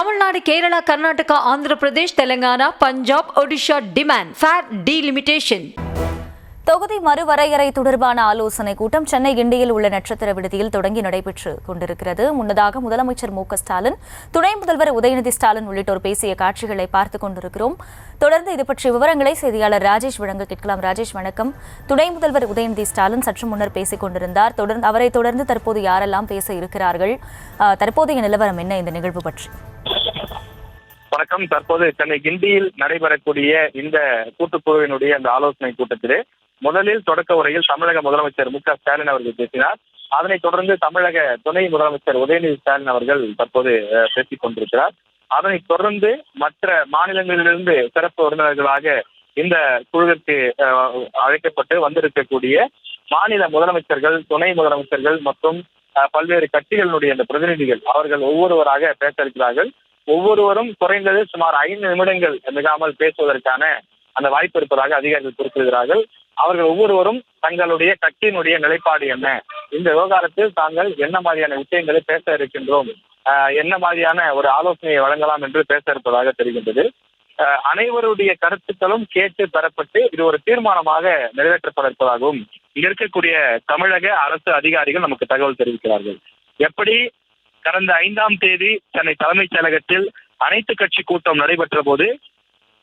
Tamil Nadu, Kerala, Karnataka, Andhra Pradesh, Telangana, Punjab, Odisha demand fair delimitation. தொகுதி மறுவரையறை தொடர்பான ஆலோசனைக் கூட்டம் சென்னை கிண்டியில் உள்ள நட்சத்திர விடுதியில் தொடங்கி நடைபெற்று கொண்டிருக்கிறது. முன்னதாக முதலமைச்சர் மு.க.ஸ்டாலின், துணை முதல்வர் உதயநிதி ஸ்டாலின் உள்ளிட்டோர் பேசிய காட்சிகளை பார்த்துக் கொண்டிருக்கிறோம். தொடர்ந்து இது பற்றிய விவரங்களை செய்தியாளர் ராஜேஷ் வழங்க கேட்கலாம். ராஜேஷ், வணக்கம். துணை முதல்வர் உதயநிதி ஸ்டாலின் சற்று முன்னர் பேசிக் கொண்டிருந்தார். அவரை தொடர்ந்து தற்போது யாரெல்லாம் பேச இருக்கிறார்கள்? தற்போதைய நிலவரம் என்ன இந்த நிகழ்வு பற்றி? வணக்கம். தற்போது சென்னை கிண்டியில் நடைபெறக்கூடிய இந்த கூட்டுக்குழுவினுடைய அந்த ஆலோசனை கூட்டத்திலே முதலில் தொடக்க உரையில் தமிழக முதலமைச்சர் மு.க.ஸ்டாலின் அவர்கள் பேசினார். அதனைத் தொடர்ந்து தமிழக துணை முதலமைச்சர் உதயநிதி ஸ்டாலின் அவர்கள் தற்போது பேசிக் கொண்டிருக்கிறார். அதனைத் தொடர்ந்து மற்ற மாநிலங்களிலிருந்து சிறப்பு விருந்தினர்களாக இந்த குழுவிற்கு அழைக்கப்பட்டு வந்திருக்கக்கூடிய மாநில முதலமைச்சர்கள், துணை முதலமைச்சர்கள் மற்றும் பல்வேறு கட்சிகளினுடைய அந்த பிரதிநிதிகள் அவர்கள் ஒவ்வொருவராக பேச இருக்கிறார்கள். ஒவ்வொருவரும் குறைந்தது சுமார் 5 நிமிடங்கள் மிகாமல் பேசுவதற்கான அந்த வாய்ப்பு இருப்பதாக அதிகாரிகள் குறிப்பிடுகிறார்கள். அவர்கள் ஒவ்வொருவரும் தங்களுடைய கட்சியினுடைய நிலைப்பாடு என்ன, இந்த விவகாரத்தில் தாங்கள் என்ன மாதிரியான விஷயங்களை பேச இருக்கின்றோம், என்ன மாதிரியான ஒரு ஆலோசனையை வழங்கலாம் என்று பேச இருப்பதாக தெரிகின்றது. அனைவருடைய கருத்துக்களும் கேட்டு பெறப்பட்டு இது ஒரு தீர்மானமாக நிறைவேற்றப்பட இருப்பதாகவும் இங்க இருக்கக்கூடிய தமிழக அரசு அதிகாரிகள் நமக்கு தகவல் தெரிவிக்கிறார்கள். எப்படி கடந்த 5ஆம் தேதி சென்னை தலைமைச் செயலகத்தில் அனைத்து கட்சி கூட்டம் நடைபெற்ற போது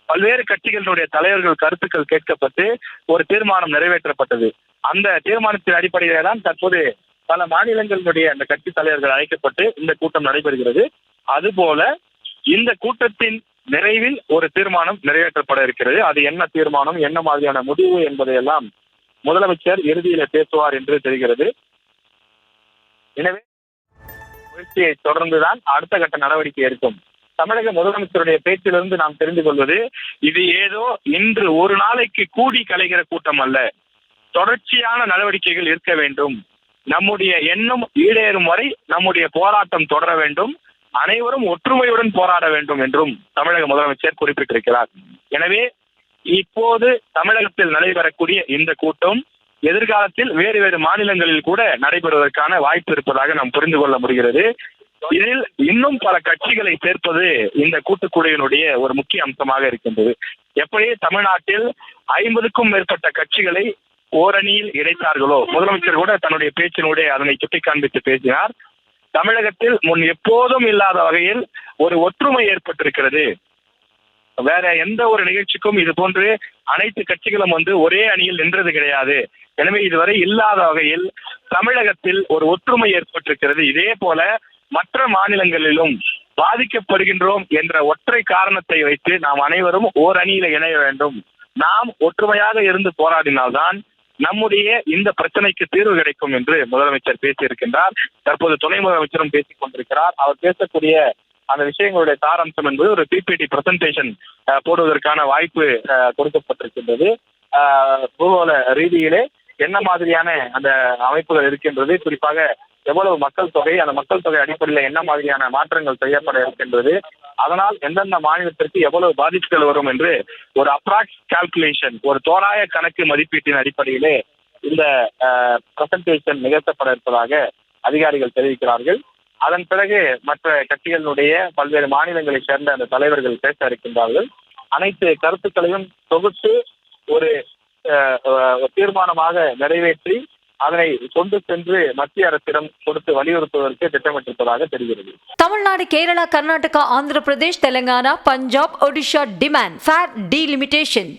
பல்வேறு கட்சிகளுடைய தலைவர்கள் கருத்துக்கள் கேட்கப்பட்டு ஒரு தீர்மானம் நிறைவேற்றப்பட்டது. அந்த தீர்மானத்தின் அடிப்படையிலே தான் தற்போது பல மாநிலங்களுடைய அந்த கட்சி தலைவர்கள் அழைக்கப்பட்டு இந்த கூட்டம் நடைபெறுகிறது. அதுபோல இந்த கூட்டத்தின் நிறைவில் ஒரு தீர்மானம் நிறைவேற்றப்பட இருக்கிறது. அது என்ன தீர்மானம், என்ன மாதிரியான முடிவு என்பதையெல்லாம் முதலமைச்சர் இறுதியில பேசுவார் என்று தெரிகிறது. எனவே முயற்சியை தொடர்ந்துதான் அடுத்த கட்ட நடவடிக்கை இருக்கும். தமிழக முதலமைச்சருடைய பேச்சிலிருந்து நாம் தெரிந்து கொள்வது, இது ஏதோ இன்று ஒரு நாளைக்கு கூடி கலைகிற கூட்டம் அல்ல, தொடர்ச்சியான நடவடிக்கைகள் இருக்க வேண்டும், நம்முடைய எண்ணம் ஈடேறும் வரை நம்முடைய போராட்டம் தொடர வேண்டும், அனைவரும் ஒற்றுமையுடன் போராட வேண்டும் என்றும் தமிழக முதலமைச்சர் குறிப்பிட்டிருக்கிறார். எனவே இப்போது தமிழகத்தில் நடைபெறக்கூடிய இந்த கூட்டம் எதிர்காலத்தில் வேறு வேறு மாநிலங்களில் கூட நடைபெறுவதற்கான வாய்ப்பு இருப்பதாக நாம் புரிந்து கொள்ள முடிகிறது. இதில் இன்னும் பல கட்சிகளை சேர்ப்பது இந்த கூட்டுக்குழுவினுடைய ஒரு முக்கிய அம்சமாக இருக்கின்றது. எப்படி தமிழ்நாட்டில் 50க்கும் மேற்பட்ட கட்சிகளை ஓரணியில் இணைத்தார்களோ, முதலமைச்சர் கூட தன்னுடைய பேச்சினுடைய அதனை சுட்டி காண்பித்து பேசினார். தமிழகத்தில் முன் எப்போதும் இல்லாத வகையில் ஒரு ஒற்றுமை ஏற்பட்டிருக்கிறது. வேற எந்த ஒரு நிகழ்ச்சிக்கும் இது போன்று அனைத்து கட்சிகளும் ஒரே அணியில் நின்றது கிடையாது. எனவே இதுவரை இல்லாத வகையில் தமிழகத்தில் ஒரு ஒற்றுமை ஏற்பட்டிருக்கிறது. இதே போல மற்ற மாநிலங்களிலும் பாதிக்கப்படுகின்றோம் என்ற ஒற்றை காரணத்தை வைத்து நாம் அனைவரும் ஓர் அணியில இணைய வேண்டும். நாம் ஒற்றுமையாக இருந்து போராடினால்தான் நம்முடைய இந்த பிரச்சனைக்கு தீர்வு கிடைக்கும் என்று முதலமைச்சர் பேசியிருக்கின்றார். தற்போது துணை முதலமைச்சரும் பேசிக் கொண்டிருக்கிறார். அவர் பேசக்கூடிய அந்த விஷயங்களுடைய சாராம்சம் என்பது ஒரு பிபிடி பிரசன்டேஷன் போடுவதற்கான வாய்ப்பு கொடுக்கப்பட்டிருக்கின்றது. பூகோள ரீதியிலே என்ன மாதிரியான அந்த அமைப்புகள் இருக்கின்றது, குறிப்பாக எவ்வளவு மக்கள் தொகை, அந்த மக்கள் தொகை அடிப்படையில் என்ன மாதிரியான மாற்றங்கள் செய்யப்பட இருக்கின்றது, அதனால் எந்தெந்த மாநிலத்திற்கு எவ்வளவு பாதிப்புகள் வரும் என்று ஒரு அப்ராக்ஸ் கால்குலேஷன், ஒரு தோராய கணக்கு மதிப்பீட்டின் அடிப்படையிலே இந்த பிரசன்டேஷன் நிகழ்த்தப்பட இருப்பதாக அதிகாரிகள் தெரிவிக்கிறார்கள். அதன் பிறகு மற்ற கட்சிகளுடைய பல்வேறு மாநிலங்களை சேர்ந்த அந்த தலைவர்கள் பேச இருக்கின்றார்கள். அனைத்து கருத்துக்களையும் தொகுத்து ஒரு தீர்மானமாக நிறைவேற்றி அதனை கொண்டு சென்று மத்திய அரசிடம் கொடுத்து வலியுறுத்துவதற்கு திட்டமிட்டிருப்பதாக தெரிகிறது. Tamil Nadu, Kerala, Karnataka, Andhra Pradesh, Telangana, Punjab, Odisha demand fair delimitation.